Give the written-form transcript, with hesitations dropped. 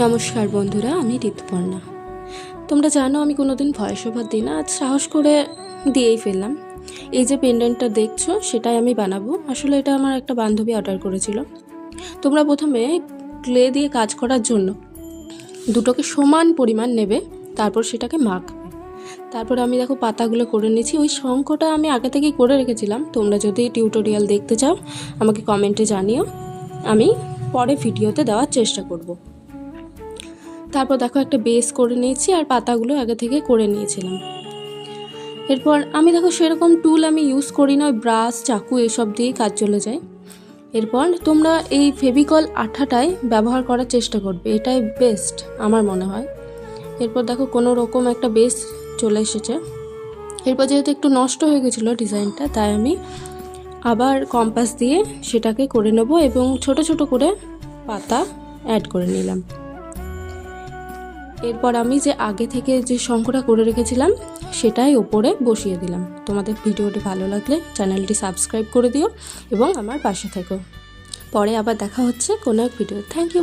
নমস্কার বন্ধুরা, আমি ঋতুপর্ণা। তোমরা জানো আমি কোনোদিন ভয়েস ওভার দিই না, আজ সাহস করে দিয়েই ফেললাম। এই যে পেন্ডেন্টটা দেখছো সেটাই আমি বানাবো। আসলে এটা আমার একটা বান্ধবী অর্ডার করেছিল। তোমরা প্রথমে ক্লে দিয়ে কাজ করার জন্য দুটোকে সমান পরিমাণ নেবে, তারপর সেটাকে মাখবে। তারপর আমি দেখো পাতাগুলো করে নিয়েছি। ওই শঙ্খটা আমি আগে থেকেই করে রেখেছিলাম। তোমরা যদি টিউটোরিয়াল দেখতে চাও আমাকে কমেন্টে জানিও, আমি পরে ভিডিওতে দেওয়ার চেষ্টা করব। তারপর দেখো একটা বেস করে নিয়েছি আর পাতাগুলো আগে থেকে করে নিয়েছিলাম। এরপর আমি দেখো সেরকম টুল আমি ইউজ করি না, ওই ব্রাশ চাকু এসব দিয়েই কাজ চলে যায়। এরপর তোমরা এই ফেভিকল আঠাটাই ব্যবহার করার চেষ্টা করবে, এটাই বেস্ট আমার মনে হয়। এরপর দেখো কোনো রকম একটা বেস চলে এসেছে। এরপর যেহেতু একটু নষ্ট হয়ে গেছিলো ডিজাইনটা, তাই আমি আবার কম্পাস দিয়ে সেটাকে করে নেব এবং ছোট ছোট করে পাতা অ্যাড করে নিলাম। এরপর আমি যে আগে থেকে যে শঙ্খটা করে রেখেছিলাম সেটাই ওপরে বসিয়ে দিলাম। তোমাদের ভিডিওটি ভালো লাগলে চ্যানেলটি সাবস্ক্রাইব করে দিও এবং আমার পাশে থেকো। পরে আবার দেখা হচ্ছে কোনো এক ভিডিও। Thank you.